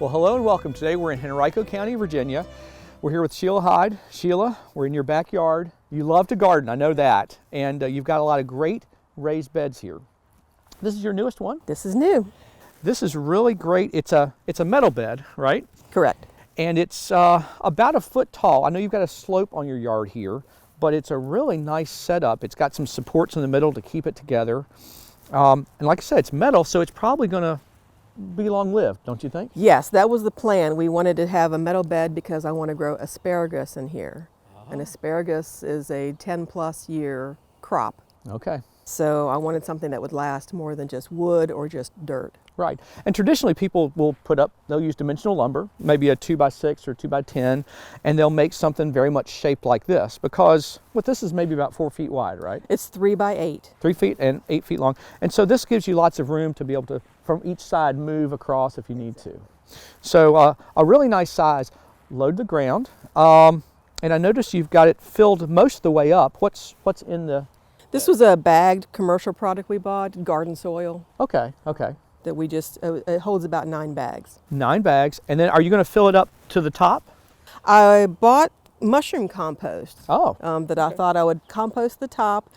Well, hello and welcome. Today we're in Henrico County, Virginia. We're here with Sheila Hyde. Sheila, we're in your backyard. You love to garden, I know that, and you've got a lot of great raised beds here. This is your newest one? This is new. This is really great. It's a metal bed, right? Correct. And it's about a foot tall. I know you've got a slope on your yard here, but it's a really nice setup. It's got some supports in the middle to keep it together. And like I said, it's metal, so it's probably going to be long-lived, don't you think? Yes, that was the plan. We wanted to have a metal bed because I want to grow asparagus in here. And asparagus is a 10-plus year crop. Okay. So I wanted something that would last more than just wood or just dirt. Right. And traditionally people will they'll use dimensional lumber, maybe a 2x6 or 2x10, and they'll make something very much shaped like this because this is maybe about 4 feet wide, right? It's 3 by 8. 3 feet and 8 feet long. And so this gives you lots of room to be able to, from each side, move across if you need to. So a really nice size. Load the ground. And I noticed you've got it filled most of the way up. What's in the... This was a bagged commercial product we bought, garden soil. Okay, okay. That we just, it holds about 9 bags. 9 bags. And then are you going to fill it up to the top? I bought mushroom compost. Oh. That I thought I would compost the top,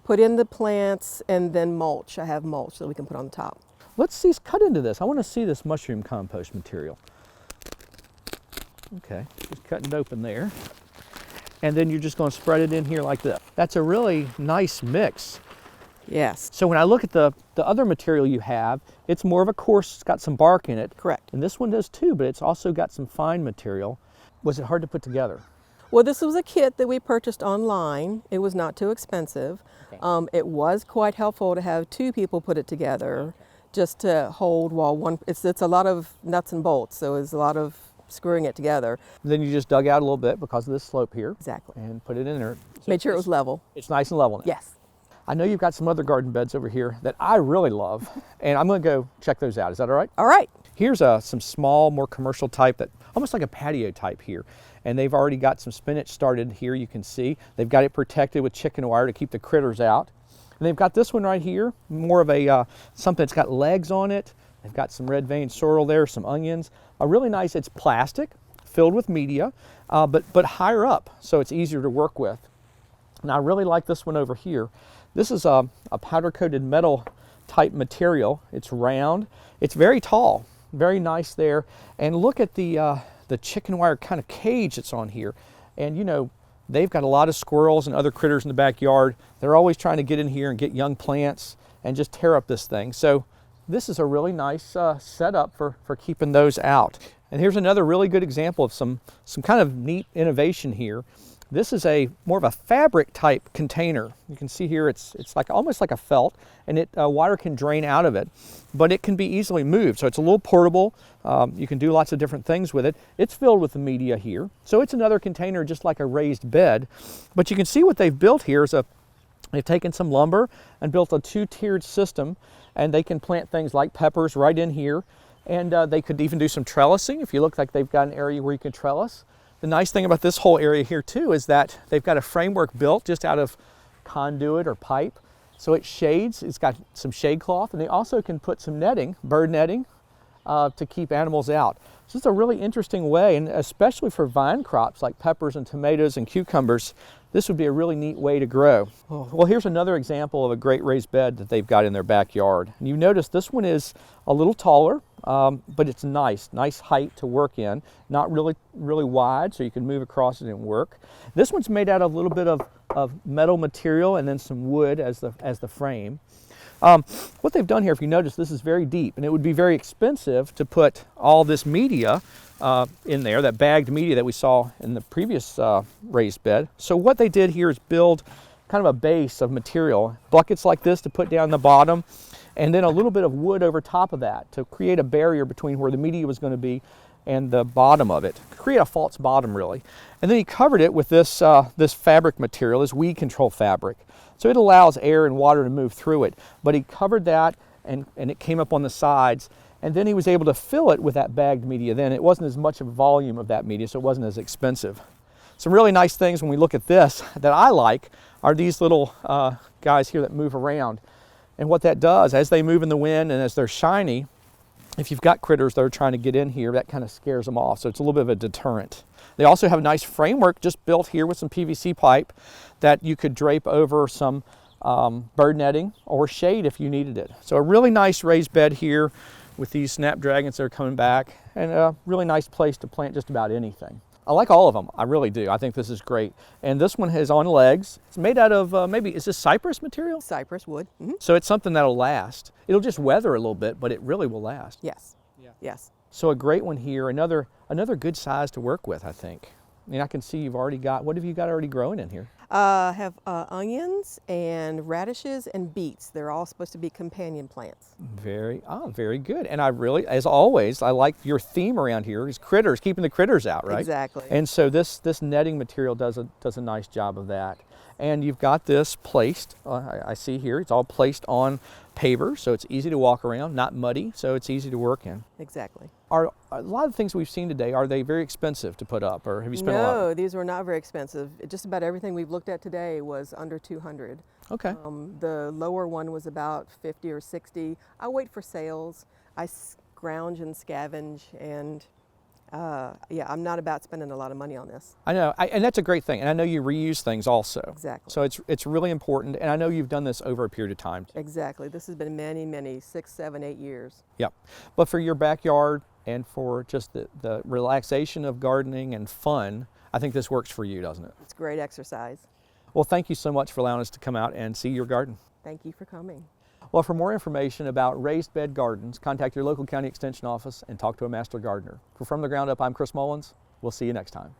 put in the plants, and then mulch. I have mulch that we can put on the top. Let's cut into this. I want to see this mushroom compost material. Okay, just cutting it open there. And then you're just going to spread it in here like this. That's a really nice mix. Yes. So when I look at the other material you have, it's more of a coarse, it's got some bark in it. Correct. And this one does too, but it's also got some fine material. Was it hard to put together? Well, this was a kit that we purchased online. It was not too expensive. Okay. It was quite helpful to have 2 people put it together just to hold while one, it's a lot of nuts and bolts, so it's a lot of screwing it together. Then you just dug out a little bit because of this slope here. Exactly. And put it in there. So made sure it was level. It's nice and level now. Yes. I know you've got some other garden beds over here that I really love, and I'm going to go check those out. Is that all right? All right. Here's some small, more commercial type, that almost like a patio type here. And they've already got some spinach started here, you can see. They've got it protected with chicken wire to keep the critters out. And they've got this one right here, more of a something that's got legs on it. They've got some red vein sorrel there, some onions. A really nice, it's plastic, filled with media, but higher up, so it's easier to work with. And I really like this one over here. This is a powder-coated metal type material. It's round. It's very tall, very nice there. And look at the chicken wire kind of cage that's on here. And you know, they've got a lot of squirrels and other critters in the backyard. They're always trying to get in here and get young plants and just tear up this thing. So this is a really nice setup for keeping those out. And here's another really good example of some kind of neat innovation here. This is more of a fabric type container. You can see here it's like almost like a felt, and water can drain out of it, but it can be easily moved. So it's a little portable. You can do lots of different things with it. It's filled with the media here. So it's another container just like a raised bed. But you can see what they've built here is they've taken some lumber and built a 2-tiered system, and they can plant things like peppers right in here. And they could even do some trellising if you look like they've got an area where you can trellis. The nice thing about this whole area here too is that they've got a framework built just out of conduit or pipe. So it shades, it's got some shade cloth, and they also can put some netting, bird netting, to keep animals out. So it's a really interesting way, and especially for vine crops like peppers and tomatoes and cucumbers, this would be a really neat way to grow. Well, here's another example of a great raised bed that they've got in their backyard. And you notice this one is a little taller, but it's nice height to work in. Not really wide, so you can move across it and work. This one's made out of a little bit of metal material and then some wood as the frame. What they've done here, if you notice, this is very deep, and it would be very expensive to put all this media in there, that bagged media that we saw in the previous raised bed. So what they did here is build kind of a base of material, buckets like this to put down the bottom, and then a little bit of wood over top of that to create a barrier between where the media was going to be and the bottom of it, create a false bottom really. And then he covered it with this fabric material, this weed control fabric. So it allows air and water to move through it. But he covered that, and it came up on the sides, and then he was able to fill it with that bagged media. Then it wasn't as much of a volume of that media, so it wasn't as expensive. Some really nice things when we look at this that I like are these little guys here that move around. And what that does, as they move in the wind and as they're shiny, if you've got critters that are trying to get in here, that kind of scares them off. So it's a little bit of a deterrent. They also have a nice framework just built here with some PVC pipe that you could drape over some bird netting or shade if you needed it. So a really nice raised bed here with these snapdragons that are coming back, and a really nice place to plant just about anything. I like all of them, I really do. I think this is great. And this one has on legs. It's made out of maybe, is this cypress material? Cypress wood. So it's something that'll last. It'll just weather a little bit, but it really will last. Yes. Yes. So a great one here, another good size to work with, I think. And I can see you've already got, what have you got already growing in here? Have onions and radishes and beets. They're all supposed to be companion plants. Very good. And I really, as always, I like your theme around here is critters, keeping the critters out, right? Exactly. And so this netting material does a nice job of that. And you've got this placed, I see here, it's all placed on pavers, so it's easy to walk around, not muddy, so it's easy to work in. Exactly. Are a lot of things we've seen today, are they very expensive to put up, or have you spent a lot? No, these were not very expensive. Just about everything we've looked at today was under $200. Okay. The lower one was about 50 or 60. I wait for sales. I scrounge and scavenge, and yeah, I'm not about spending a lot of money on this. I know, and that's a great thing. And I know you reuse things also. Exactly. So it's really important, and I know you've done this over a period of time. Exactly. This has been many, 6, 7, 8 years. Yep. But for your backyard and for just the relaxation of gardening and fun, I think this works for you, doesn't it? It's great exercise. Well, thank you so much for allowing us to come out and see your garden. Thank you for coming. Well, for more information about raised bed gardens, contact your local county extension office and talk to a master gardener. For From the Ground Up, I'm Chris Mullins. We'll see you next time.